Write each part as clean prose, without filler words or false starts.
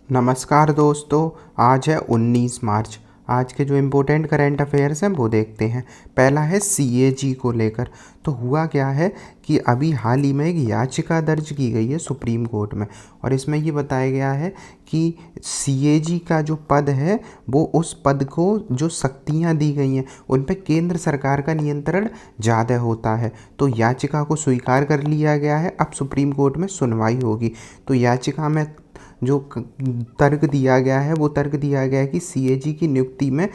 नमस्कार दोस्तों। आज है 19 मार्च। आज के जो इम्पोर्टेंट करंट अफेयर्स हैं वो देखते हैं। पहला है सीएजी को लेकर। तो हुआ क्या है कि अभी हाल ही में एक याचिका दर्ज की गई है सुप्रीम कोर्ट में, और इसमें ये बताया गया है कि सीएजी का जो पद है वो उस पद को जो शक्तियां दी गई हैं उन पे केंद्र सरकार का नियंत्रण ज़्यादा होता है। तो याचिका को स्वीकार कर लिया गया है। अब सुप्रीम कोर्ट में सुनवाई होगी। तो याचिका में जो तर्क दिया गया है वो तर्क दिया गया है कि सीएजी की नियुक्ति में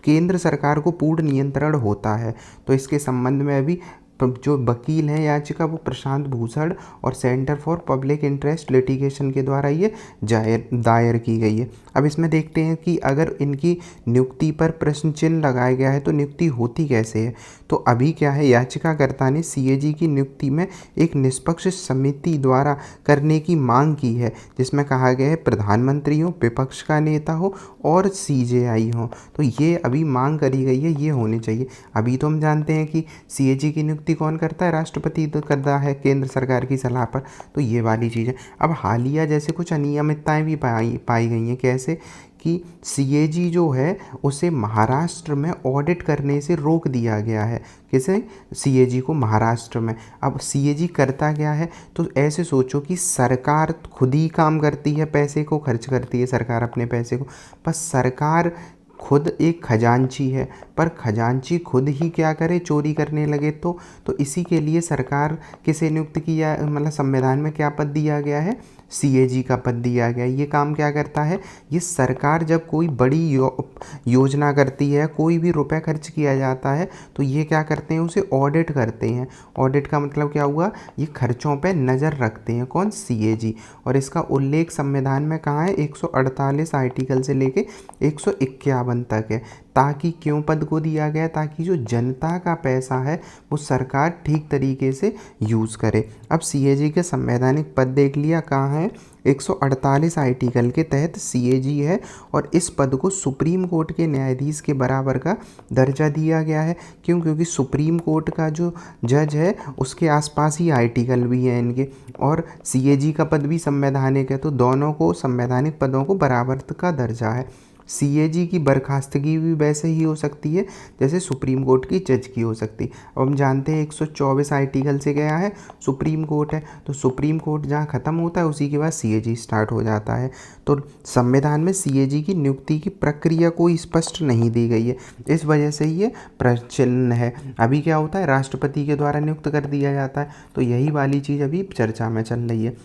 केंद्र सरकार को पूर्ण नियंत्रण होता है। तो इसके संबंध में अभी जो वकील हैं याचिका वो प्रशांत भूषण और centre for public interest litigation के द्वारा ये दायर की गई है। अब इसमें देखते हैं कि अगर इनकी नियुक्ति पर प्रश्न चिन्ह लगाया गया है तो नियुक्ति होती कैसे है। तो अभी क्या है, याचिकाकर्ता ने सीएजी की नियुक्ति में एक निष्पक्ष समिति द्वारा करने की मांग की है, जिसमें कहा गया है प्रधानमंत्री हो, विपक्ष का नेता हो और सीजेआई हो। तो ये अभी मांग करी गई है, ये होनी चाहिए। अभी तो हम जानते हैं कि सीएजी की नियुक्ति कौन करता है, राष्ट्रपति तो करता है केंद्र सरकार की सलाह पर। तो ये वाली चीज़ है। अब हालिया जैसे कुछ अनियमितताएं भी पाई गई हैं। कैसे कि सीएजी जो है उसे महाराष्ट्र में ऑडिट करने से रोक दिया गया है। किसे? सीएजी को महाराष्ट्र में। अब सीएजी करता क्या है, तो ऐसे सोचो कि सरकार खुद ही काम करती है, पैसे को खर्च करती है सरकार अपने पैसे को। बस सरकार खुद एक खजांची है, पर खजांची खुद ही क्या करे, चोरी करने लगे तो इसी के लिए सरकार किसे नियुक्त किया, मतलब संविधान में क्या पद दिया गया है, सीएजी का पद दिया गया है। ये काम क्या करता है, ये सरकार जब कोई बड़ी योजना करती है, कोई भी रुपया खर्च किया जाता है तो ये क्या करते हैं, उसे ऑडिट करते हैं। ऑडिट का मतलब क्या हुआ, ये खर्चों पे नज़र रखते हैं। कौन? सीएजी। और इसका उल्लेख संविधान में कहाँ है, 148 आर्टिकल से लेके 151 तक है। ताकि क्यों पद को दिया गया, ताकि जो जनता का पैसा है वो सरकार ठीक तरीके से यूज़ करे। अब सीएजी के संवैधानिक पद देख लिया, कहाँ है, 148 आर्टिकल के तहत सीएजी है, और इस पद को सुप्रीम कोर्ट के न्यायाधीश के बराबर का दर्जा दिया गया है। क्यों? क्योंकि सुप्रीम कोर्ट का जो जज है उसके आसपास ही आर्टिकल भी हैं इनके, और सीएजी का पद भी संवैधानिक है। तो दोनों को, संवैधानिक पदों को बराबर का दर्जा है। सीएजी की बर्खास्तगी भी वैसे ही हो सकती है जैसे सुप्रीम कोर्ट की जज की हो सकती है। अब हम जानते हैं 124 आर्टिकल से गया है, सुप्रीम कोर्ट है, तो सुप्रीम कोर्ट जहाँ ख़त्म होता है उसी के बाद सीएजी स्टार्ट हो जाता है। तो संविधान में सीएजी की नियुक्ति की प्रक्रिया कोई स्पष्ट नहीं दी गई है, इस वजह से ये प्रचलन है। अभी क्या होता है, राष्ट्रपति के द्वारा नियुक्त कर दिया जाता है। तो यही वाली चीज़ अभी चर्चा में चल रही है।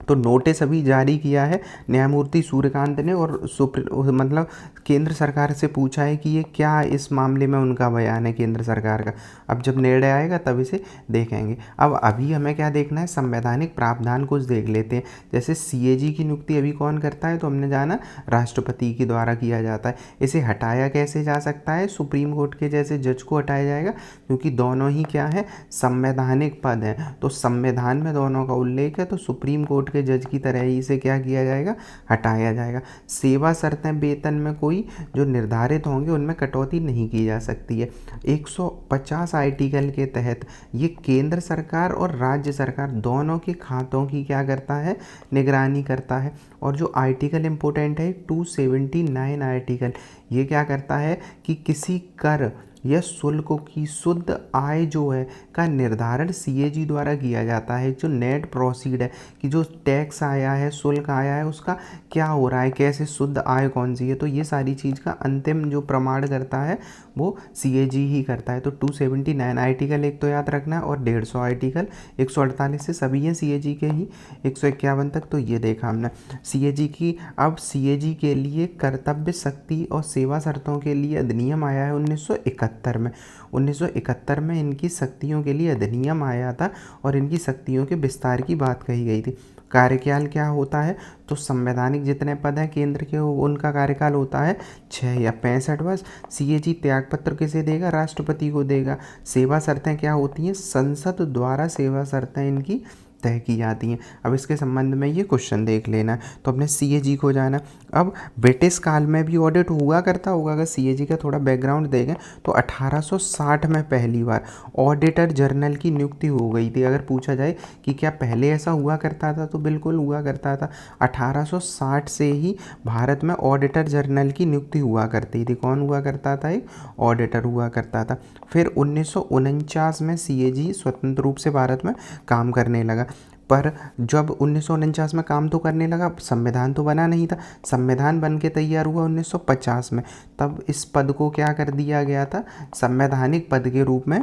तो नोटिस अभी जारी किया है न्यायमूर्ति सूर्यकांत ने, और मतलब केंद्र सरकार से पूछा है कि ये क्या इस मामले में उनका बयान है केंद्र सरकार का। अब जब निर्णय आएगा तब इसे देखेंगे। अब अभी हमें क्या देखना है, संवैधानिक प्रावधान कुछ देख लेते हैं। जैसे सीएजी की नियुक्ति अभी कौन करता है, तो हमने जाना राष्ट्रपति के द्वारा किया जाता है। इसे हटाया कैसे जा सकता है, सुप्रीम कोर्ट के जैसे जज को हटाया जाएगा, क्योंकि दोनों ही क्या है, संवैधानिक पद हैं। तो संविधान में दोनों का उल्लेख है, तो सुप्रीम कोर्ट के जज की तरह ही इसे क्या किया जाएगा, हटाया जाएगा। सेवा शर्तें वेतन में कोई जो निर्धारित होंगे उनमें कटौती नहीं की जा सकती है। 150 आर्टिकल के तहत ये केंद्र सरकार और राज्य सरकार दोनों के खातों की क्या करता है, निगरानी करता है। और जो आर्टिकल इम्पोर्टेंट है 279 आर्टिकल, ये क्या करता है कि किसी कर या शुल्क की शुद्ध आय जो है का निर्धारण सीएजी द्वारा किया जाता है। जो नेट प्रोसीड है कि जो टैक्स आया है, शुल्क आया है, उसका क्या हो रहा है, कैसे शुद्ध आय कौन सी है, तो ये सारी चीज़ का अंतिम जो प्रमाण करता है वो सीएजी ही करता है। तो 279 आर्टिकल एक तो याद रखना है, और 150 आर्टिकल, 148 से सभी हैं सीएजी के ही, 151 तक। तो ये देखा हमने सीएजी की। अब सीएजी के लिए कर्तव्य, शक्ति और सेवा शर्तों के लिए अधिनियम आया है 1971 में। 1971 में इनकी शक्तियों के लिए अधिनियम आया था, और इनकी शक्तियों के विस्तार की बात कही गई थी। कार्यकाल क्या होता है, तो संवैधानिक जितने पद हैं केंद्र के उनका कार्यकाल होता है 6 या 65 वर्ष। सीएजी त्यागपत्र किसे देगा, राष्ट्रपति को देगा। सेवा शर्तें क्या होती हैं, संसद द्वारा सेवा शर्तें इनकी तय की जाती हैं। अब इसके संबंध में ये क्वेश्चन देख लेना है। तो अपने CAG को जाना। अब ब्रिटिश काल में भी ऑडिट हुआ करता होगा। अगर CAG का थोड़ा बैकग्राउंड देखें तो 1860 में पहली बार ऑडिटर जनरल की नियुक्ति हो गई थी। अगर पूछा जाए कि क्या पहले ऐसा हुआ करता था, तो बिल्कुल हुआ करता था। 1860 से ही भारत में ऑडिटर जनरल की नियुक्ति हुआ करती थी। कौन हुआ करता था? एक ऑडिटर हुआ करता था। फिर 1949 में CAG स्वतंत्र रूप से भारत में काम करने लगा। पर जब 1949 में काम तो करने लगा, संविधान तो बना नहीं था। संविधान बन के तैयार हुआ 1950 में। तब इस पद को क्या कर दिया गया था? संवैधानिक पद के रूप में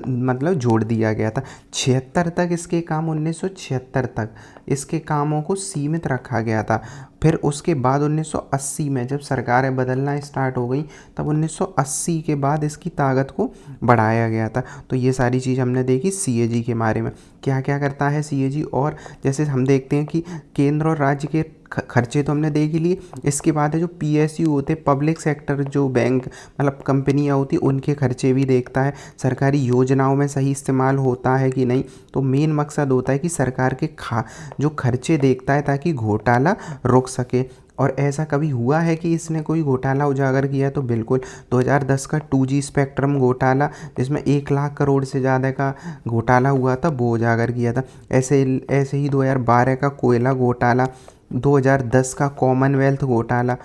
मतलब जोड़ दिया गया था। 76 तक इसके काम 1976 तक इसके कामों को सीमित रखा गया था। फिर उसके बाद 1980 में जब सरकारें बदलना स्टार्ट हो गई, तब 1980 के बाद इसकी ताकत को बढ़ाया गया था। तो ये सारी चीज़ हमने देखी CAG के बारे में, क्या क्या करता है CAG। और जैसे हम देखते हैं कि केंद्र और राज्य के खर्चे तो हमने देख ही लिए। इसके बाद है जो PSU होते, पब्लिक सेक्टर जो बैंक मतलब कंपनियां होती, उनके खर्चे भी देखता है। सरकारी योजनाओं में सही इस्तेमाल होता है कि नहीं। तो मेन मकसद होता है कि सरकार के जो खर्चे देखता है ताकि घोटाला रुक सके। और ऐसा कभी हुआ है कि इसने कोई घोटाला उजागर किया? तो बिल्कुल 2010 का 2G स्पेक्ट्रम घोटाला, जिसमें 1 लाख करोड़ से ज़्यादा का घोटाला हुआ था, वो उजागर किया था। ऐसे ही 2012 का कोयला घोटाला, 2010 का कॉमनवेल्थ घोटाला,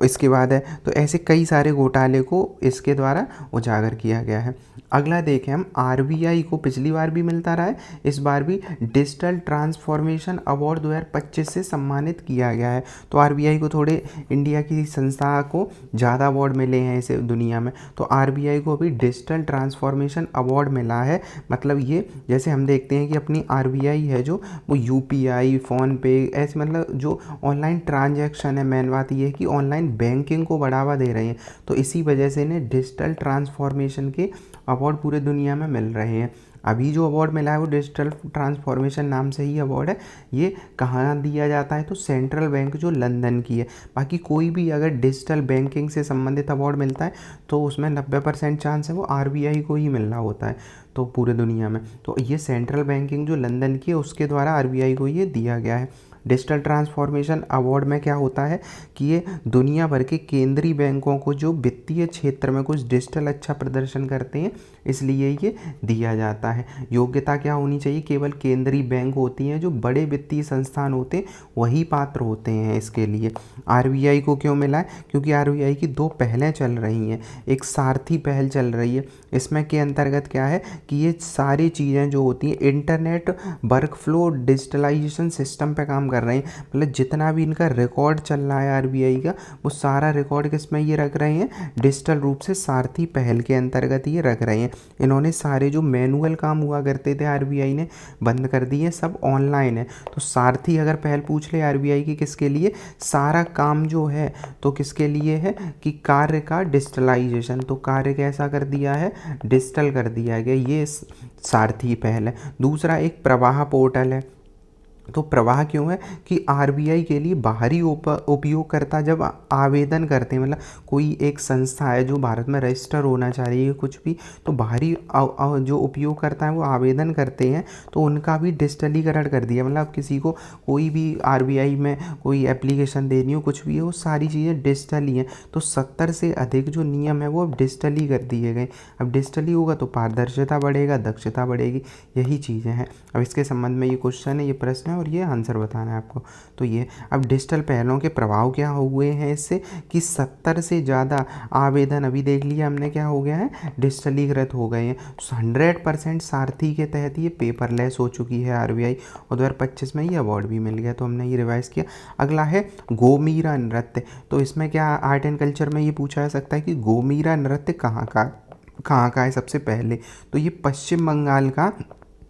इसके बाद है तो ऐसे कई सारे घोटाले को इसके द्वारा उजागर किया गया है। अगला देखें हम, RBI को पिछली बार भी मिलता रहा है, इस बार भी डिजिटल ट्रांसफॉर्मेशन अवार्ड 2025 से सम्मानित किया गया है। तो RBI को थोड़े इंडिया की संस्था को ज़्यादा अवार्ड मिले हैं इसे दुनिया में। तो RBI को अभी डिजिटल ट्रांसफॉर्मेशन अवार्ड मिला है। मतलब ये जैसे हम देखते हैं कि अपनी RBI है जो, वो UPI, फ़ोनपे, ऐसे मतलब जो ऑनलाइन ट्रांजैक्शन है, मेन बात ये है कि ऑनलाइन बैंकिंग को बढ़ावा दे रहे हैं। तो इसी वजह से इन्हें डिजिटल ट्रांसफॉर्मेशन के अवार्ड पूरे दुनिया में मिल रहे हैं। अभी जो अवार्ड मिला है वो डिजिटल ट्रांसफॉर्मेशन नाम से ही अवार्ड है। ये कहाँ दिया जाता है? तो सेंट्रल बैंक जो लंदन की है। बाकी कोई भी अगर डिजिटल बैंकिंग से संबंधित अवार्ड मिलता है तो उसमें 90% चांस है वो RBI को ही मिलना होता है, तो पूरे दुनिया में। तो ये सेंट्रल बैंकिंग जो लंदन की है उसके द्वारा RBI को ये दिया गया है। डिजिटल ट्रांसफॉर्मेशन अवार्ड में क्या होता है कि ये दुनिया भर के केंद्रीय बैंकों को जो वित्तीय क्षेत्र में कुछ डिजिटल अच्छा प्रदर्शन करते हैं, इसलिए ये दिया जाता है। योग्यता क्या होनी चाहिए? केवल केंद्रीय बैंक होती हैं, जो बड़े वित्तीय संस्थान होते हैं वही पात्र होते हैं इसके लिए। RBI को क्यों मिला है? क्योंकि RBI की 2 पहलें चल रही हैं। एक सारथी पहल चल रही है, इसमें के अंतर्गत क्या है कि ये सारी चीज़ें जो होती हैं इंटरनेट वर्कफ्लो डिजिटलाइजेशन सिस्टम पे काम कर रहे हैं। मतलब जितना भी इनका रिकॉर्ड चल रहा है RBI का, वो सारा रिकॉर्ड किस में ये रख रहे हैं? डिजिटल रूप से सारथी पहल के अंतर्गत ये रख रहे हैं। इन्होंने सारे जो मैनुअल काम हुआ करते थे RBI ने बंद कर दिए, सब ऑनलाइन है। तो सारथी अगर पहल पूछ ले RBI की किसके लिए, सारा काम जो है तो किसके लिए है कि कार्य का डिजिटलाइजेशन। तो कार्य कैसा कर दिया है? डिजिटल कर दिया गया। ये सारथी पहल है। दूसरा एक प्रवाह पोर्टल है। तो प्रवाह क्यों है कि RBI के लिए बाहरी उपयोगकर्ता जब आवेदन करते हैं, मतलब कोई एक संस्था है जो भारत में रजिस्टर होना चाह रही है कुछ भी, तो बाहरी जो उपयोगकर्ता है वो आवेदन करते हैं, तो उनका भी डिजिटलीकरण कर दिया। मतलब किसी को कोई भी RBI में कोई एप्लीकेशन देनी हो, कुछ भी हो, सारी चीज़ें डिजिटल ही हैं। तो 70 से अधिक जो नियम है वो अब डिजिटली कर दिए गए। अब डिजिटली होगा तो पारदर्शिता बढ़ेगा, दक्षता बढ़ेगी, यही चीज़ें हैं। अब इसके संबंध में ये क्वेश्चन है, ये प्रश्न है और ये आंसर बताना है आपको। तो ये अब डिजिटल पहलों के प्रभाव क्या हुए हैं इससे कि 70 से ज़्यादा आवेदन अभी देख लिया हमने क्या हो गया है, डिजिटलीकृत हो गए हैं। 100% सारथी के तहत ये पेपरलेस हो चुकी है RBI, और 2025 में ये अवार्ड भी मिल गया, तो हमने ये रिवाइज किया। अगला है गोमीरा नृत्य। तो इसमें क्या आर्ट एंड कल्चर में ये पूछा जा सकता है कि गोमीरा नृत्य कहाँ का है? सबसे पहले तो ये पश्चिम बंगाल का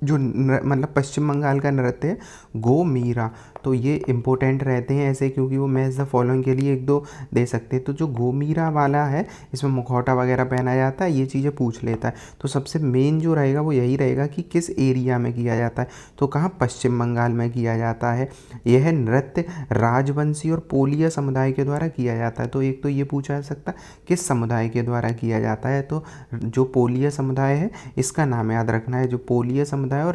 जो मतलब पश्चिम बंगाल का नृत्य है गोमीरा। तो ये इम्पोर्टेंट रहते हैं ऐसे, क्योंकि वो मैच द फॉलोइंग के लिए 1-2 दे सकते हैं। तो जो गोमीरा वाला है इसमें मुखौटा वगैरह पहना जाता है, ये चीज़ें पूछ लेता है। तो सबसे मेन जो रहेगा वो यही रहेगा कि किस एरिया में किया जाता है, तो कहाँ, पश्चिम बंगाल में किया जाता है। यह नृत्य राजवंशी और पोलिया समुदाय के द्वारा किया जाता है। तो एक तो ये पूछा जा सकता है किस समुदाय के द्वारा किया जाता है, तो जो पोलिया समुदाय है इसका नाम याद रखना है, जो पोलिया समुदाय और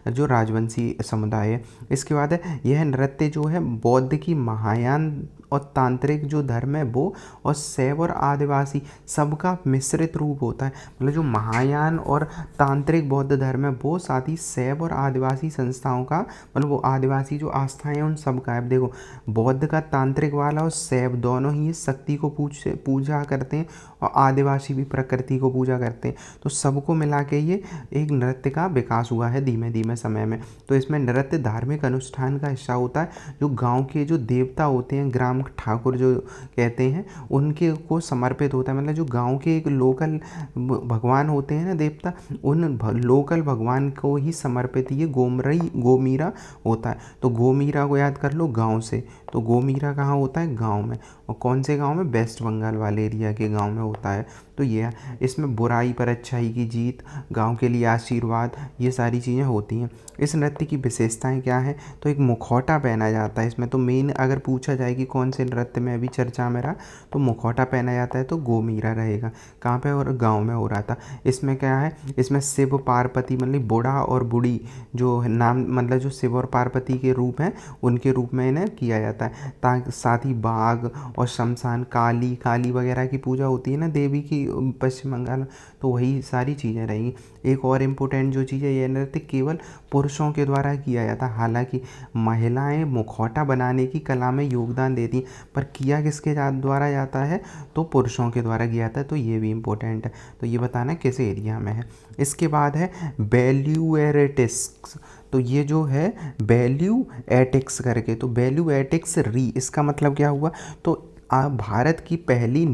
जो राजवंशी समुदाय है। इसके बाद है यह नृत्य जो है बौद्ध की महायान और तांत्रिक जो धर्म है वो, और शैव और आदिवासी सबका मिश्रित रूप होता है। मतलब जो महायान और तांत्रिक बौद्ध धर्म है वो, साथ ही शैव और आदिवासी संस्थाओं का, मतलब वो आदिवासी जो आस्थाएं हैं उन सब का है। अब देखो, बौद्ध का तांत्रिक वाला और शैव दोनों ही शक्ति को पूजा करते हैं, और आदिवासी भी प्रकृति को पूजा करते हैं। तो सबको मिला के ये एक नृत्य का विकास हुआ है धीमे धीमे समय में। तो इसमें नृत्य धार्मिक अनुष्ठान का हिस्सा होता है। जो गांव के जो देवता होते हैं, ग्राम ठाकुर जो कहते हैं, उनके को समर्पित होता है। मतलब जो गांव के एक लोकल भगवान होते हैं ना देवता, उन लोकल भगवान को ही समर्पित ये गोमीरा होता है। तो गोमीरा को याद कर लो गांव से। तो गोमीरा कहाँ होता है, गांव में। और कौन से गांव में, वेस्ट बंगाल वाले एरिया के गांव में होता है। तो ये इसमें बुराई पर अच्छाई की जीत, गांव के लिए आशीर्वाद, ये सारी चीज़ें होती हैं। इस नृत्य की विशेषताएं क्या हैं, तो एक मुखौटा पहना जाता है इसमें। तो मेन अगर पूछा जाए कि कौन से नृत्य में अभी चर्चा में रहा, तो मुखौटा पहना जाता है, तो गोमीरा रहेगा। कहाँ पे, और गांव में हो रहा था। इसमें क्या है, इसमें शिव पार्वती, मतलब बूढ़ा और बूढ़ी जो नाम, मतलब जो शिव और पार्वती के रूप हैं उनके रूप में इन्हें किया जाता है। ताकि साथ ही बाघ और शमशान, काली वगैरह की पूजा होती है ना देवी की पश्चिम बंगाल, तो वही सारी चीज़ें रहेंगी। एक और इम्पोर्टेंट जो चीज़ है, यह नृत्य केवल पुरुषों के द्वारा किया जाता है। हालांकि महिलाएं मुखौटा बनाने की कला में योगदान देती, पर किया किसके द्वारा जाता है, तो पुरुषों के द्वारा किया जाता है। तो ये भी इम्पोर्टेंट है। तो ये बताना किस एरिया में है। इसके बाद है बेल्यूएटिक्स। तो ये जो है बेल्यूएटिक्स करके, तो बेल्यूएटिक्स री, इसका मतलब क्या हुआ, तो भारत की पहली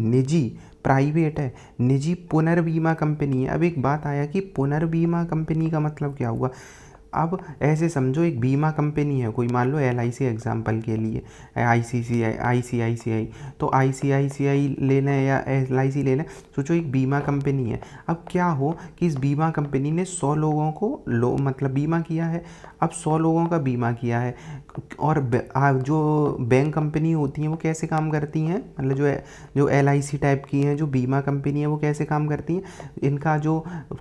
निजी पुनर्बीमा कंपनी है। अब एक बात आया कि पुनर्बीमा कंपनी का मतलब क्या हुआ। अब ऐसे समझो, एक बीमा कंपनी है कोई, मान लो LIC एग्जाम्पल के लिए, ICICI, तो ICICI ले लें या LIC ले लें। सोचो एक बीमा कंपनी है। अब क्या हो कि इस बीमा कंपनी ने 100 लोगों को मतलब बीमा किया है। अब 100 लोगों का बीमा किया है। और जो बैंक कंपनी होती हैं वो कैसे काम करती हैं, मतलब जो LIC टाइप की हैं जो बीमा कंपनी है वो कैसे काम करती हैं। इनका जो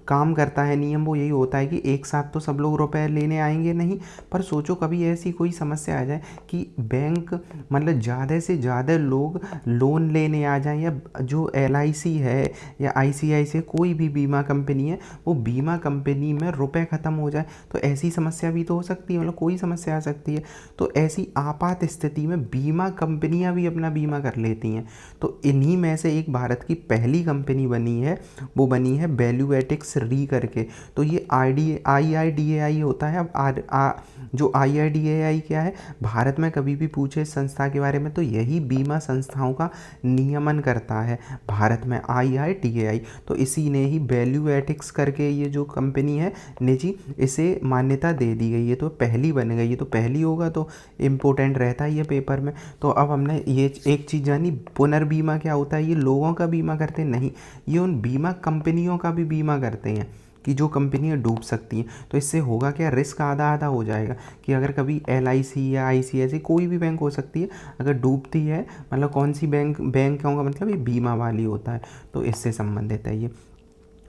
काम करता है नियम, वो यही होता है कि एक साथ तो सब लोग रुपए लेने आएंगे नहीं। पर सोचो कभी ऐसी कोई समस्या आ जाए कि बैंक, मतलब ज़्यादा से ज़्यादा लोग लोन लेने आ जाएं, या जो LIC है या ICICI कोई भी बीमा कंपनी है, वो बीमा कंपनी में रुपए ख़त्म हो जाए, तो ऐसी समस्या भी तो हो सकती है, मतलब कोई समस्या आ सकती है। तो ऐसी आपात स्थिति में बीमा कंपनियां भी अपना बीमा कर लेती हैं। तो इन्हीं में से एक भारत की पहली कंपनी बनी है, वो बनी है बेल्यूएटिक्स री करके। तो ये IIDAI होता है। अब जो IIDAI क्या है, भारत में कभी भी पूछे इस संस्था के बारे में, तो यही बीमा संस्थाओं का नियमन करता है भारत में, IIDAI। तो इसी ने ही बेल्यूएटिक्स करके ये जो कंपनी है निजी, इसे मान्यता दे दी गई है। तो पहली बन गई है, तो पहली होगा तो इम्पोर्टेंट रहता है ये पेपर में। तो अब हमने ये एक चीज़ जानी, पुनर्बीमा क्या होता है। ये लोगों का बीमा करते नहीं, ये उन बीमा कंपनियों का भी बीमा करते हैं कि जो कंपनियां डूब सकती हैं। तो इससे होगा क्या, रिस्क आधा आधा हो जाएगा कि अगर कभी LIC या ICICI कोई भी बैंक हो सकती है, अगर डूबती है, मतलब कौन सी बैंक का मतलब ये बीमा वाली होता है, तो इससे संबंधित है ये।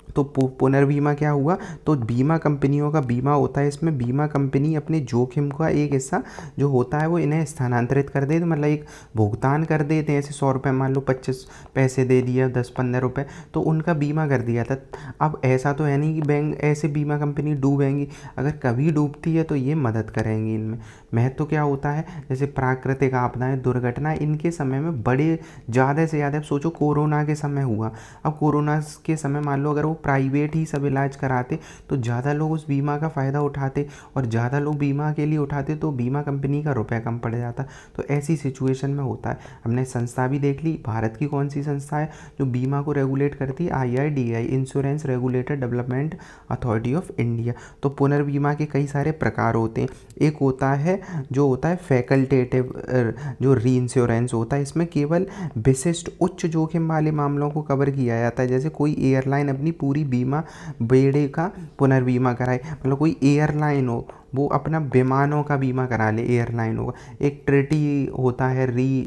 तो पुनर्बीमा क्या हुआ, तो बीमा कंपनियों का बीमा होता है। इसमें बीमा कंपनी अपने जोखिम का एक हिस्सा जो होता है वो इन्हें स्थानांतरित कर देते, मतलब एक भुगतान कर देते हैं। ऐसे 100 रुपये, मान लो 25 पैसे दे दिया, 10-15 रुपये, तो उनका बीमा कर दिया था। अब ऐसा तो है नहीं कि बैंक ऐसे बीमा कंपनी डूबेंगी, अगर कभी डूबती है तो ये मदद करेंगी। इनमें महत्व क्या होता है, जैसे प्राकृतिक आपदाएं, दुर्घटना, इनके समय में बड़े ज़्यादा से ज़्यादा, सोचो कोरोना के समय हुआ। अब कोरोना के समय मान लो अगर वो लोग प्राइवेट ही सब इलाज कराते तो ज़्यादा लोग उस बीमा का फ़ायदा उठाते, और ज़्यादा लोग बीमा के लिए उठाते तो बीमा कंपनी का रुपया कम पड़ जाता। तो ऐसी सिचुएशन में होता है। हमने संस्था भी देख ली, भारत की कौन सी संस्था है जो बीमा को रेगुलेट करती है, IRDAI, insurance regulator development authority of India. तो पुनर्बीमा के कई सारे प्रकार होते हैं। एक होता है जो होता है फैकल्टेटिव, जो री इंश्योरेंस होता है, इसमें केवल विशिष्ट उच्च जोखिम वाले मामलों को कवर किया जाता है। जैसे कोई एयरलाइन अपनी पूरी बीमा बेड़े का पुनर्बीमा कराए, मतलब कोई एयरलाइन हो वो अपना विमानों का बीमा करा ले, एयरलाइन होगा। एक ट्रिटी होता है, री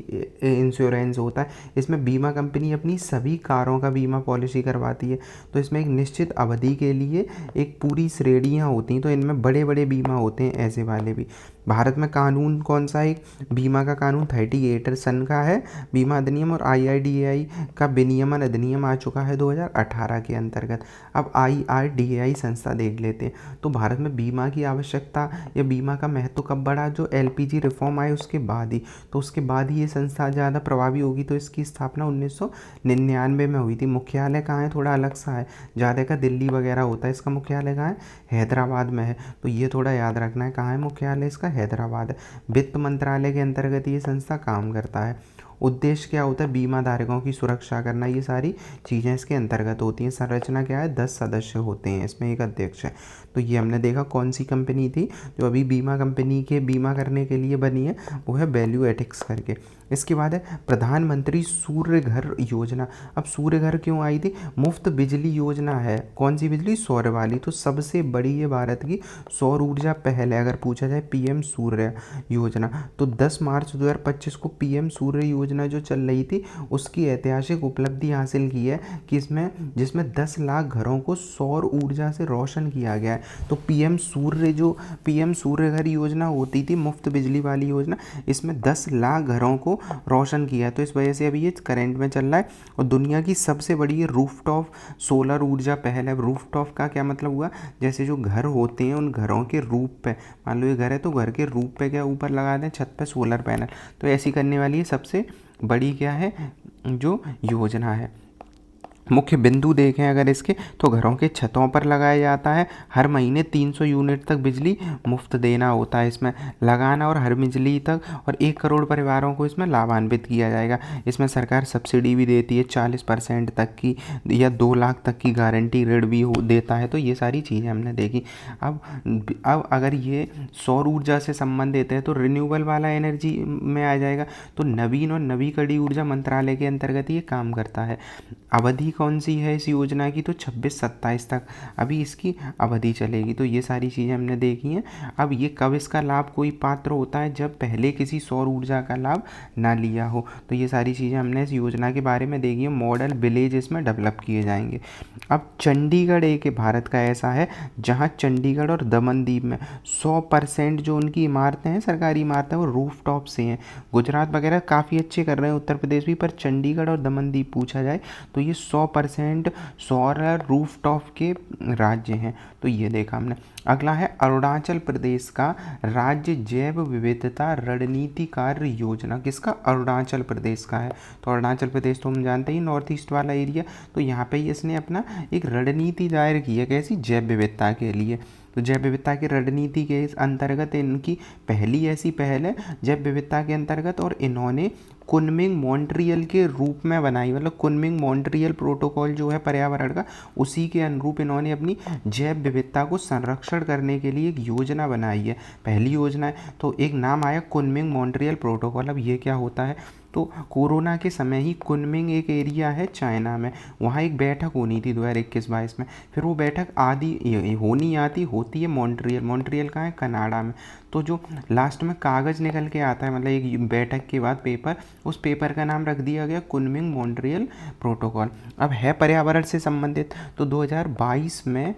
इंश्योरेंस होता है, इसमें बीमा कंपनी अपनी सभी कारों का बीमा पॉलिसी करवाती है। तो इसमें एक निश्चित अवधि के लिए एक पूरी श्रेणियाँ होती हैं, तो इनमें बड़े बड़े बीमा होते हैं ऐसे वाले भी। भारत में कानून कौन सा है, बीमा का कानून 38 सन का है बीमा अधिनियम, और IRDAI का विनियमन अधिनियम आ चुका है 2018 के अंतर्गत। अब IRDAI संस्था देख लेते हैं। तो भारत में बीमा की आवश्यकता या बीमा का महत्व कब बढ़ा, जो LPG रिफॉर्म आए उसके बाद ही। तो उसके बाद ही ये संस्था ज़्यादा प्रभावी होगी। तो इसकी स्थापना 1999 में हुई थी। मुख्यालय कहाँ है, थोड़ा अलग सा है, ज़्यादा का दिल्ली वगैरह होता है, इसका मुख्यालय कहाँ है, हैदराबाद में है। तो ये थोड़ा याद रखना है, कहाँ है मुख्यालय इसका, हैदराबाद है। वित्त मंत्रालय के अंतर्गत ये संस्था काम करता है। उद्देश्य क्या होता है, बीमा धारकों की सुरक्षा करना, ये सारी चीज़ें इसके अंतर्गत होती हैं। संरचना क्या है, 10 सदस्य होते हैं, इसमें एक अध्यक्ष है। तो ये हमने देखा कौन सी कंपनी थी जो अभी बीमा कंपनी के बीमा करने के लिए बनी है, वो है वैल्यू एथिक्स करके। इसके बाद है प्रधानमंत्री सूर्य घर योजना। अब सूर्य घर क्यों आई थी, मुफ्त बिजली योजना है। कौन सी बिजली, सौर वाली। तो सबसे बड़ी ये भारत की सौर ऊर्जा पहल है। अगर पूछा जाए PM सूर्य योजना, तो 10 मार्च 2025 को PM सूर्य योजना जो चल रही थी उसकी ऐतिहासिक उपलब्धि हासिल की है कि जिसमें 10 लाख घरों को सौर ऊर्जा से रोशन किया गया है। तो PM सूर्य घर योजना होती थी, मुफ्त बिजली वाली योजना, इसमें 10 लाख घरों को रोशन किया है। तो इस वजह से अभी ये करंट में चल रहा है। और दुनिया की सबसे बड़ी ये रूफटॉप सोलर ऊर्जा पहल है। रूफटॉप का क्या मतलब हुआ, जैसे जो घर होते हैं उन घरों के रूफ पे, मान लो ये घर है तो घर के रूफ पे क्या ऊपर लगा दें, छत पे सोलर पैनल। तो ऐसी करने वाली ये सबसे बड़ी क्या है जो योजना है। मुख्य बिंदु देखें अगर इसके, तो घरों के छतों पर लगाया जाता है। हर महीने 300 यूनिट तक बिजली मुफ्त देना होता है इसमें लगाना, और हर बिजली तक, और 1 करोड़ परिवारों को इसमें लाभान्वित किया जाएगा। इसमें सरकार सब्सिडी भी देती है 40% तक की, या 2 लाख तक की गारंटी ऋण भी देता है। तो ये सारी चीज़ें हमने देखी। अब अगर ये सौर ऊर्जा से संबंधित है तो रिन्यूएबल वाला एनर्जी में आ जाएगा। तो नवीन और नवीकरणीय ऊर्जा मंत्रालय के अंतर्गत ये काम करता है। अवधि कौन सी है इस योजना की, तो 26-27 तक अभी इसकी अवधि चलेगी। तो ये सारी चीज़ें हमने देखी हैं। अब ये कब इसका लाभ कोई पात्र होता है, जब पहले किसी सौर ऊर्जा का लाभ ना लिया हो। तो ये सारी चीज़ें हमने इस योजना के बारे में देखी है। मॉडल विलेज इसमें डेवलप किए जाएंगे। अब चंडीगढ़ एक भारत का ऐसा है जहाँ चंडीगढ़ और दमनदीप में 100% जो उनकी इमारतें हैं, सरकारी इमारतें, वो रूफ टॉप से हैं। गुजरात वगैरह काफ़ी अच्छे कर रहे हैं, उत्तर प्रदेश भी, पर चंडीगढ़ और दमनदीप पूछा जाए तो ये 100% सौर रूफ टॉप के राज्य हैं। तो ये देखा हमने। अगला है अरुणाचल प्रदेश का राज्य जैव विविधता रणनीति कार्य योजना। किसका, अरुणाचल प्रदेश का है। तो अरुणाचल प्रदेश तो हम जानते ही नॉर्थ ईस्ट वाला एरिया। तो यहाँ पे इसने अपना एक रणनीति दायर की है, कैसी, जैव विविधता के लिए। तो जैव विविधता की रणनीति के इस अंतर्गत इनकी पहली ऐसी पहल है जैव विविधता के अंतर्गत, और इन्होंने कुनमिंग मॉन्ट्रियल के रूप में बनाई। मतलब कुनमिंग मॉन्ट्रियल प्रोटोकॉल जो है पर्यावरण का, उसी के अनुरूप इन्होंने अपनी जैव विविधता को संरक्षण करने के लिए एक योजना बनाई है। पहली योजना है, तो एक नाम आया कुनमिंग मॉन्ट्रियल प्रोटोकॉल। अब ये क्या होता है, तो कोरोना के समय ही कुनमिंग एक एरिया है चाइना में, वहाँ एक बैठक होनी थी 2021-22 में। फिर वो बैठक होती है मॉन्ट्रियल कहाँ है, कनाडा में। तो जो लास्ट में कागज़ निकल के आता है, मतलब एक बैठक के बाद पेपर, उस पेपर का नाम रख दिया गया कुनमिंग मॉन्ट्रियल प्रोटोकॉल। अब है पर्यावरण से संबंधित। तो 2022 में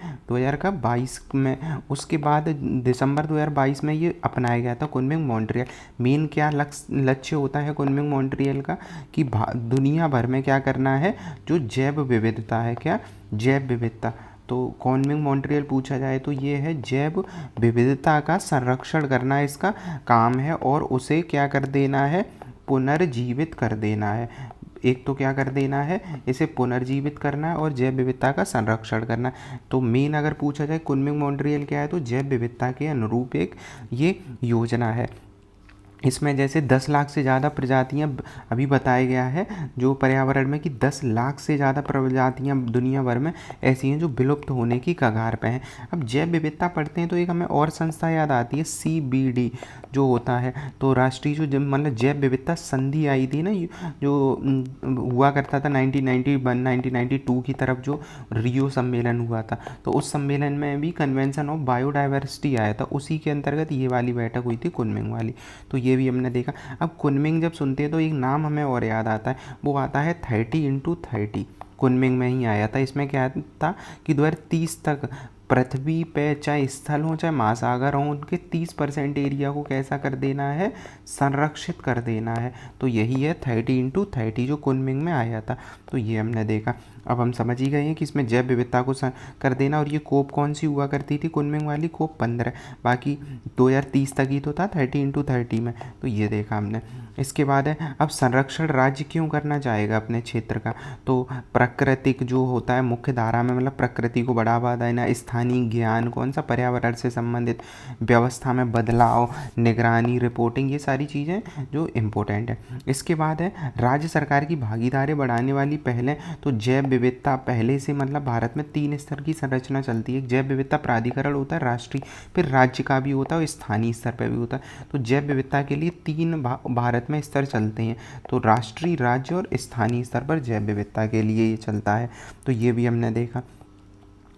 उसके बाद दिसंबर 2022 में ये अपनाया गया था कुनमिंग मॉन्ट्रियल। मेन क्या लक्ष्य होता है कुनमिंग मॉन्ट्रियल का, कि दुनिया भर में क्या करना है, जो जैव विविधता है, क्या, जैव विविधता। तो कुनमिंग मॉन्ट्रियल पूछा जाए तो ये है जैव विविधता का संरक्षण करना इसका काम है, और उसे क्या कर देना है, पुनर्जीवित कर देना है। एक तो क्या कर देना है, इसे पुनर्जीवित करना है और जैव विविधता का संरक्षण करना है। तो मेन अगर पूछा जाए कुनमिंग मॉन्ट्रियल क्या है, तो जैव विविधता के अनुरूप एक ये योजना है। इसमें जैसे 10 लाख से ज़्यादा प्रजातियां अभी बताया गया है जो पर्यावरण में कि 10 लाख से ज़्यादा प्रजातियां दुनिया भर में ऐसी हैं जो विलुप्त होने की कगार पे हैं। अब जैव विविधता पढ़ते हैं तो एक हमें और संस्था याद आती है CBD जो होता है, तो राष्ट्रीय जो मतलब जैव विविधता संधि आई थी ना, जो हुआ करता था 1991 1992 की तरफ, जो रियो सम्मेलन हुआ था, तो उस सम्मेलन में भी कन्वेंशन ऑफ बायोडाइवर्सिटी आया था, उसी के अंतर्गत ये वाली बैठक हुई थी कुनमिंग वाली। तो ये भी हमने देखा। अब कुनमिंग जब सुनते हैं तो एक नाम हमें और याद आता है, वो आता है 30x30। कुनमिंग में ही आया था। इसमें क्या था कि 2030 तक पृथ्वी पे चाहे स्थल हो चाहे महासागर हो, उनके 30% एरिया को कैसा कर देना है, संरक्षित कर देना है। तो यही है 30x30 जो कुनमिंग में आया था। तो ये हमने देखा। अब हम समझ ही गए हैं कि इसमें जैव विविधता को कर देना। और ये कोप कौन सी हुआ करती थी कुनमिंग वाली, कोप 15, बाकी 2030 तक ही तो था 30x30 में। तो ये देखा हमने। इसके बाद है अब संरक्षण राज्य क्यों करना चाहेगा अपने क्षेत्र का, तो प्राकृतिक जो होता है मुख्य धारा में, मतलब प्रकृति को बढ़ावा देना, स्थानीय ज्ञान, कौन सा पर्यावरण से संबंधित, व्यवस्था में बदलाव, निगरानी, रिपोर्टिंग, ये सारी चीज़ें जो इम्पोर्टेंट है। इसके बाद है राज्य सरकार की भागीदारी बढ़ाने वाली पहलें। तो जैव विविधता पहले से मतलब भारत में 3 स्तर की संरचना चलती है। जैव विविधता प्राधिकरण होता है राष्ट्रीय, फिर राज्य का भी होता है और स्थानीय स्तर पर भी होता है। तो जैव विविधता के लिए 3 भारत में स्तर चलते हैं, तो राष्ट्रीय, राज्य और स्थानीय स्तर पर जैव विविधता के लिए ये चलता है। तो ये भी हमने देखा।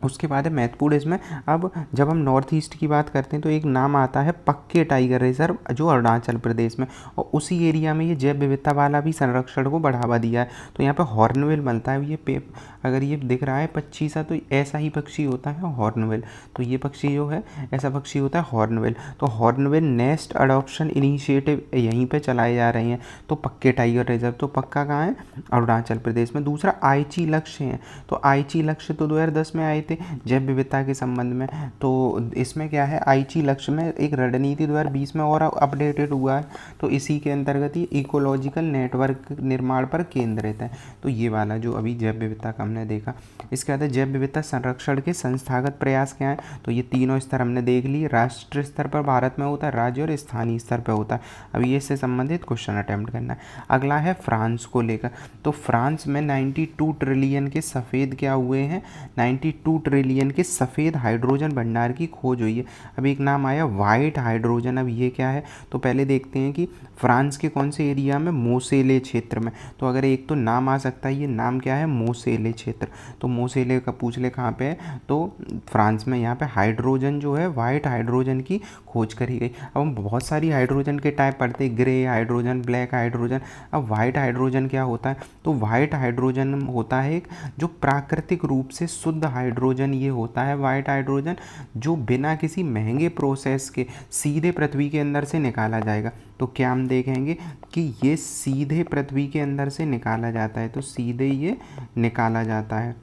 उसके बाद है महत्वपूर्ण इसमें, अब जब हम नॉर्थ ईस्ट की बात करते हैं तो एक नाम आता है पक्के टाइगर रिजर्व जो अरुणाचल प्रदेश में, और उसी एरिया में ये जैव विविधता वाला भी संरक्षण को बढ़ावा दिया है। तो यहाँ पे हॉर्नबिल मिलता है। ये अगर ये दिख रहा है पक्षी सा, तो ऐसा ही पक्षी होता है हॉर्नबिल। तो ये पक्षी जो है ऐसा पक्षी होता है हॉर्नबिल। तो हॉर्नबिल नेस्ट अडॉप्शन इनिशिएटिव यहीं पे चलाए जा रहे हैं। तो पक्के टाइगर रिजर्व तो पक्का कहाँ है, अरुणाचल प्रदेश में। दूसरा आईची लक्ष्य है। तो आईची लक्ष्य तो 2010 में आए थे जैव विविधता के संबंध में। तो इसमें क्या है, आईची लक्ष्य में एक रणनीति 2020 में और अपडेटेड हुआ है। तो इसी के अंतर्गत ही इकोलॉजिकल नेटवर्क निर्माण पर केंद्रित है। तो ये वाला जो अभी जैव विविधता का हमने देखा। इसके बाद जैव विविधता संरक्षण के संस्थागत प्रयास क्या है, तो ये तीनों स्तर हमने देख लिए। राष्ट्रीय स्तर पर भारत में होता है, राज्य और स्थानीय स्तर पर होता है। अभी इससे संबंधित क्वेश्चन अटेम्प्ट करना है। अगला है फ्रांस को लेकर। तो फ्रांस में 92 ट्रिलियन के सफ़ेद क्या हुए हैं, 92 ट्रिलियन के सफ़ेद हाइड्रोजन भंडार की खोज हुई है। अब एक नाम आया वाइट हाइड्रोजन। अब ये क्या है, तो पहले देखते हैं कि फ्रांस के कौन से एरिया में, मोसेले क्षेत्र में। तो अगर एक तो नाम आ सकता है, ये नाम क्या है, मोसेले क्षेत्र। तो मोसेले का पूछ ले कहाँ पे है, तो फ्रांस में। यहाँ पे हाइड्रोजन जो है वाइट हाइड्रोजन की खोज करी गई। अब हम बहुत सारी हाइड्रोजन के टाइप पढ़ते हैं, ग्रे हाइड्रोजन, ब्लैक हाइड्रोजन। अब वाइट हाइड्रोजन क्या होता है, तो वाइट हाइड्रोजन होता है एक जो प्राकृतिक रूप से शुद्ध हाइड्रोजन ये होता है वाइट हाइड्रोजन, जो बिना किसी महंगे प्रोसेस के सीधे पृथ्वी के अंदर से निकाला जाएगा। तो क्या हम देखेंगे कि ये सीधे पृथ्वी के अंदर से निकाला जाता है, तो सीधे ये निकाला जाता है।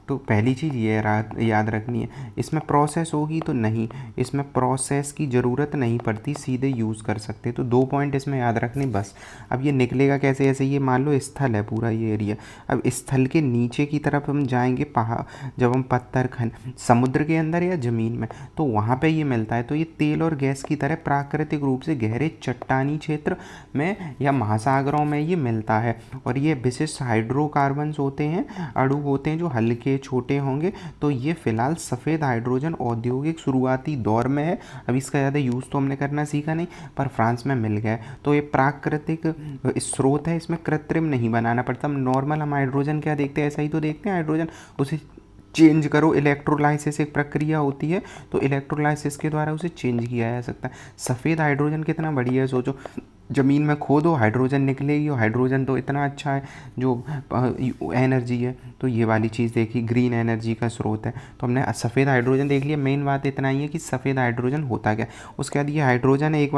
तो पहली चीज़ ये याद रखनी है। इसमें प्रोसेस होगी तो नहीं, इसमें प्रोसेस की ज़रूरत नहीं पड़ती, सीधे यूज़ कर सकते। तो 2 पॉइंट इसमें याद रखने बस। अब ये निकलेगा कैसे, ऐसे ये मान लो स्थल है पूरा ये एरिया। अब स्थल के नीचे की तरफ हम जाएंगे पहाड़, जब हम पत्थर समुद्र के अंदर या ज़मीन में, तो वहाँ पे ये मिलता है। तो ये तेल और गैस की तरह प्राकृतिक रूप से गहरे चट्टानी क्षेत्र में या महासागरों में ये मिलता है। और ये विशिष्ट हाइड्रोकार्बन्स होते हैं, अणु होते हैं जो हल्के छोटे होंगे। तो ये फिलहाल सफ़ेद हाइड्रोजन औद्योगिक शुरुआती दौर में है। अब इसका ज़्यादा यूज़ तो हमने करना सीखा नहीं, पर फ्रांस में मिल गया है। तो ये प्राकृतिक स्रोत है, इसमें कृत्रिम नहीं बनाना पड़ता। हम नॉर्मल हम हाइड्रोजन क्या देखते हैं, ऐसा ही तो देखते हैं हाइड्रोजन, उसे चेंज करो, इलेक्ट्रोलाइसिस एक प्रक्रिया होती है, तो इलेक्ट्रोलाइसिस के द्वारा उसे चेंज किया जा सकता है। सफ़ेद हाइड्रोजन कितना बढ़िया है, सोचो ज़मीन में खोदो हाइड्रोजन निकलेगी, और हाइड्रोजन तो इतना अच्छा है जो एनर्जी है। तो ये वाली चीज़ देखी, ग्रीन एनर्जी का स्रोत है। तो हमने सफ़ेद हाइड्रोजन देख लिया। मेन बात इतना ही है कि सफ़ेद हाइड्रोजन होता क्या। उसके बाद ये हाइड्रोजन है, एक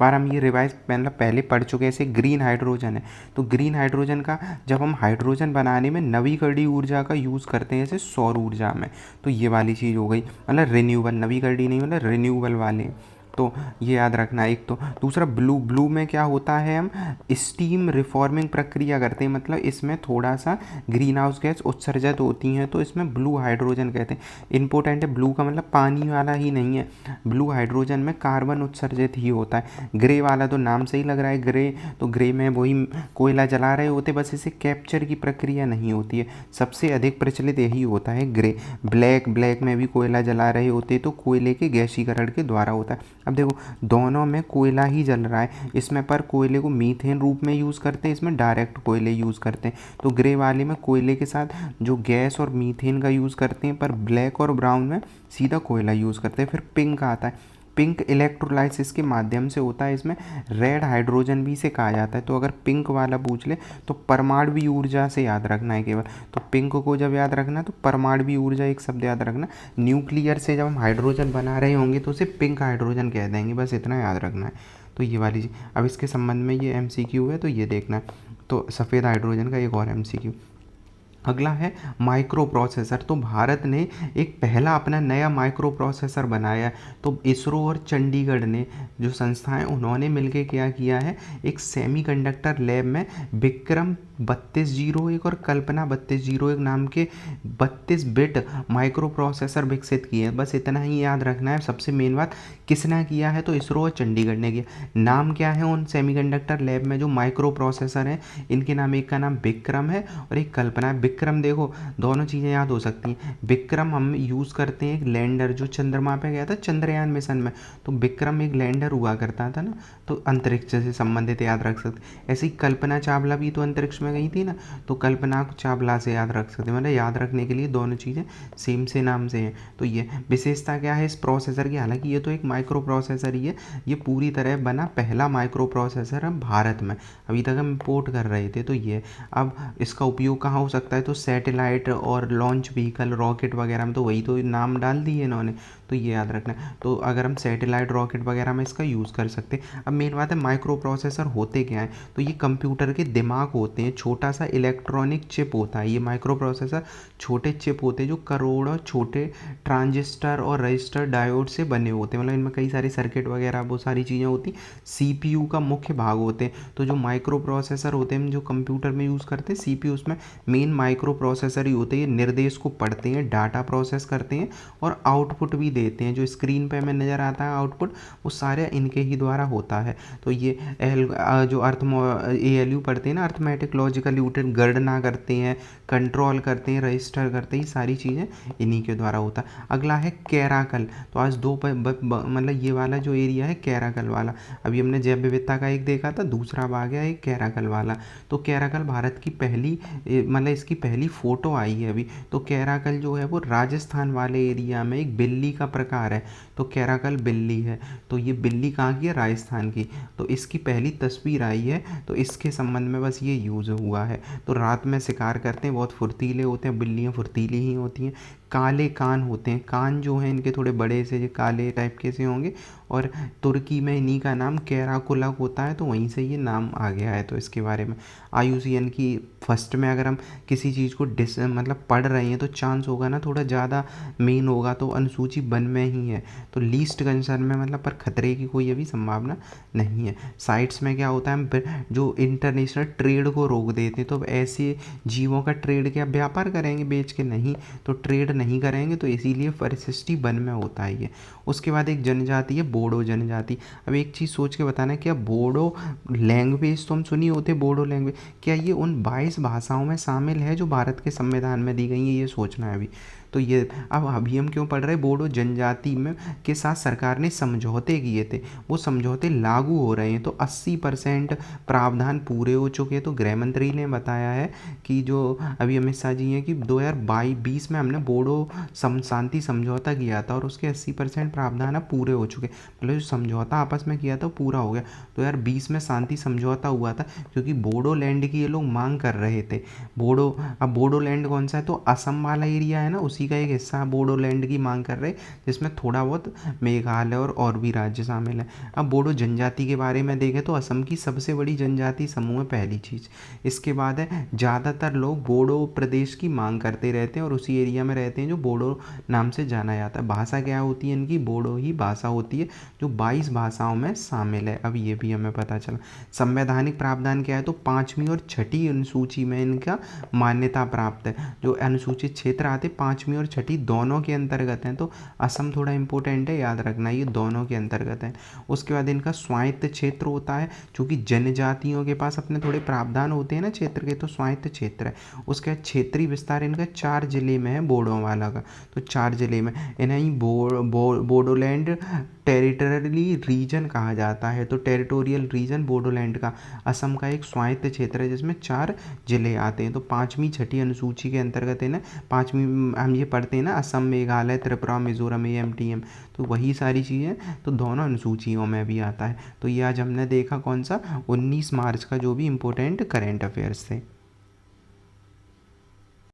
बार हम ये रिवाइज मतलब पहले पढ़ चुके हैं। ऐसे ग्रीन हाइड्रोजन है, तो ग्रीन हाइड्रोजन का जब हम हाइड्रोजन बनाने में नवीकरणीय ऊर्जा का यूज़ करते हैं, जैसे सौर ऊर्जा में, तो ये वाली चीज़ हो गई। मतलब रिन्यूएबल, नवीकरणीय नहीं, मतलब रिन्यूएबल वाले। तो ये याद रखना है एक। तो दूसरा ब्लू, ब्लू में क्या होता है, हम स्टीम रिफॉर्मिंग प्रक्रिया करते हैं, मतलब इसमें थोड़ा सा ग्रीन हाउस गैस उत्सर्जित होती हैं, तो इसमें ब्लू हाइड्रोजन कहते हैं। इंपॉर्टेंट है, ब्लू का मतलब पानी वाला ही नहीं है, ब्लू हाइड्रोजन में कार्बन उत्सर्जित ही होता है। ग्रे वाला तो नाम से ही लग रहा है ग्रे, तो ग्रे में वही कोयला जला रहे होते, बस इसे कैप्चर की प्रक्रिया नहीं होती है। सबसे अधिक प्रचलित यही होता है ग्रे। ब्लैक, ब्लैक में भी कोयला जला रहे होते तो कोयले के गैसीकरण के द्वारा होता है। अब देखो दोनों में कोयला ही जल रहा है, इसमें पर कोयले को मीथेन रूप में यूज़ करते हैं, इसमें डायरेक्ट कोयले यूज़ करते हैं। तो ग्रे वाले में कोयले के साथ जो गैस और मीथेन का यूज़ करते हैं, पर ब्लैक और ब्राउन में सीधा कोयला यूज़ करते हैं। फिर पिंक आता है, पिंक इलेक्ट्रोलाइसिस के माध्यम से होता है, इसमें रेड हाइड्रोजन भी इसे कहा जाता है। तो अगर पिंक वाला पूछ ले तो परमाणु ऊर्जा से याद रखना है केवल। तो पिंक को जब याद रखना तो परमाणु ऊर्जा एक शब्द याद रखना। न्यूक्लियर से जब हम हाइड्रोजन बना रहे होंगे तो उसे पिंक हाइड्रोजन कह देंगे, बस इतना याद रखना है। तो ये वाली चीज़, अब इसके संबंध में ये MCQ है तो ये देखना है। तो सफ़ेद हाइड्रोजन का एक और MCQ। अगला है माइक्रो प्रोसेसर। तो भारत ने एक पहला अपना नया माइक्रो प्रोसेसर बनाया। तो इसरो और चंडीगढ़ ने जो संस्थाएं, उन्होंने मिलकर क्या किया है, एक सेमीकंडक्टर लैब में विक्रम 3201 और कल्पना 3201 नाम के 32 बिट माइक्रो प्रोसेसर विकसित किए हैं। बस इतना ही याद रखना है। सबसे मेन बात, किसने किया है, तो इसरो और चंडीगढ़ ने किया। नाम क्या है उन सेमीकंडक्टर लैब में जो माइक्रो प्रोसेसर हैं, इनके नाम, एक का नाम विक्रम है और एक कल्पना है। विक्रम, देखो दोनों चीज़ें याद हो सकती हैं। विक्रम हम यूज़ करते हैं एक लैंडर जो चंद्रमा पे गया था चंद्रयान मिशन में, तो विक्रम एक लैंडर हुआ करता था ना, तो अंतरिक्ष से संबंधित याद रख सकते। ऐसी कल्पना चावला भी तो अंतरिक्ष में गई थी ना, तो कल्पना चावला से याद रख सकते। मतलब याद रखने के लिए दोनों चीज़ें सेम से नाम से हैं। तो ये विशेषता क्या है इस प्रोसेसर की, हालांकि ये तो एक माइक्रो प्रोसेसर ही है, ये पूरी तरह बना पहला माइक्रो प्रोसेसर है भारत में। अभी तक हम इम्पोर्ट कर रहे थे, तो ये अब इसका उपयोग कहाँ हो सकता है, तो सैटेलाइट और लॉन्च व्हीकल, रॉकेट वगैरह में, तो वही तो नाम डाल दिए इन्होंने, तो ये याद रखना। तो अगर हम सैटेलाइट, रॉकेट वगैरह में इसका यूज़ कर सकते हैं। अब मेन बात है माइक्रो प्रोसेसर होते क्या हैं, तो ये कंप्यूटर के दिमाग होते हैं, छोटा सा इलेक्ट्रॉनिक चिप होता है। ये माइक्रो प्रोसेसर छोटे चिप होते हैं जो करोड़ों छोटे ट्रांजिस्टर और रजिस्टर डायोड से बने होते हैं, मतलब इनमें कई सारे सर्किट वगैरह वो सारी चीज़ें होती। CPU का मुख्य भाग होते हैं। तो जो माइक्रो प्रोसेसर होते हैं जो कंप्यूटर में यूज़ करते हैं CPU, उसमें मेन माइक्रो प्रोसेसर ही होते हैं। ये निर्देश को पढ़ते हैं, डाटा प्रोसेस करते हैं और आउटपुट भी देते हैं। जो स्क्रीन पे हमें नज़र आता है आउटपुट, वो सारे इनके ही द्वारा होता है। तो ये जो ALU पढ़ते हैं ना, अर्थमेटिक लॉजिकल यूनिट, गणना करते हैं, कंट्रोल करते हैं, रजिस्टर करते हैं, सारी चीज़ें इन्हीं के द्वारा होता है। अगला है कैराकल। तो आज दो मतलब ये वाला जो एरिया है कैराकल वाला, अभी हमने जैव विविधता का एक देखा था, दूसरा भाग है एक कैराकल वाला। तो कैराकल भारत की पहली मतलब इसकी पहली फ़ोटो आई है अभी। तो कैराकल जो है वो राजस्थान वाले एरिया में एक बिल्ली का प्रकार है। तो कैराकल बिल्ली है, तो ये बिल्ली कहाँ की है, राजस्थान की। तो इसकी पहली तस्वीर आई है, तो इसके संबंध में बस ये यूज़ हुआ है। तो रात में शिकार करते हैं, बहुत फुर्तीले होते हैं, बिल्लियाँ फुर्तीली ही होती हैं। काले कान होते हैं, कान जो हैं इनके थोड़े बड़े से काले टाइप के से होंगे। और तुर्की में इन्हीं का नाम कैराकुलक होता है, तो वहीं से ये नाम आ गया है। तो इसके बारे में IUCN की फर्स्ट में अगर हम किसी चीज़ को मतलब पढ़ रहे हैं तो चांस होगा ना थोड़ा ज़्यादा मेन होगा, तो अनुसूची 1 में ही है, तो लीस्ट कंसर्न में, मतलब पर खतरे की कोई अभी संभावना नहीं है। साइट्स में क्या होता है, हम जो इंटरनेशनल ट्रेड को रोक देते हैं, तो ऐसे जीवों का ट्रेड क्या व्यापार करेंगे बेच के, नहीं, तो ट्रेड नहीं करेंगे, तो इसीलिए परिशिष्टि 1 में होता है ये। उसके बाद एक जनजाति है बोडो जनजाति। अब एक चीज़ सोच के बताना, क्या बोडो लैंग्वेज तो हम सुनी होते, बोडो लैंग्वेज क्या ये उन 22 भाषाओं में शामिल है जो भारत के संविधान में दी गई है, ये सोचना है अभी। तो ये अब अभी हम क्यों पढ़ रहे हैं, बोडो जनजाति में के साथ सरकार ने समझौते किए थे, वो समझौते लागू हो रहे हैं। तो 80% प्रावधान पूरे हो चुके हैं। तो गृह मंत्री ने बताया है कि जो अभी अमित शाह जी हैं कि 2022 में हमने बोडो शांति समझौता किया था और उसके 80% प्रावधान अब पूरे हो चुके, मतलब जो समझौता आपस में किया था वो पूरा हो गया। 2020 में शांति समझौता हुआ था क्योंकि बोडो लैंड की ये लोग मांग कर रहे थे। बोडो, अब बोडो लैंड कौन सा है, तो असम वाला एरिया है ना, उसी सूची का एक हिस्सा बोडोलैंड की मांग कर रहे, जिसमें थोड़ा बहुत मेघालय और भी राज्य शामिल है। अब बोडो जनजाति के बारे में देखें तो असम की सबसे बड़ी जनजाति समूह है, पहली चीज़। इसके बाद है ज़्यादातर लोग बोडो प्रदेश की मांग करते रहते हैं और उसी एरिया में रहते हैं जो बोडो नाम से जाना जाता है। भाषा क्या होती है इनकी? बोडो ही भाषा होती है, जो 22 भाषाओं में शामिल है। अब ये भी हमें पता चला। संवैधानिक प्रावधान क्या है? तो 5वीं और 6ठी अनुसूची में इनका मान्यता प्राप्त है। जो अनुसूचित क्षेत्र आते 5वीं और 6ठी दोनों के अंतर्गत हैं, तो असम थोड़ा इंपॉर्टेंट है, याद रखना ये दोनों के अंतर्गत है। उसके बाद इनका स्वायत्त क्षेत्र होता है, क्योंकि जनजातियों के पास अपने थोड़े प्रावधान होते हैं ना क्षेत्र के, तो स्वायत्त क्षेत्र है। उसके बाद क्षेत्रीय विस्तार इनका 4 जिले में है बोडो वाला का, तो 4 जिले में इन्हें बोडोलैंड टेरिटरी रीजन कहा जाता है। तो टेरिटोरियल रीजन बोडोलैंड का असम का एक स्वायत्त क्षेत्र है जिसमें 4 जिले आते हैं। तो 5वीं 6ठी अनुसूची के अंतर्गत है ना, 5वीं हम ये पढ़ते हैं ना, असम, मेघालय, त्रिपुरा, मिजोरम, AMTM, तो वही सारी चीज़ें तो दोनों अनुसूचियों में भी आता है। तो ये आज हमने देखा कौन सा 19 मार्च का जो भी इम्पोर्टेंट करेंट अफेयर्स थे।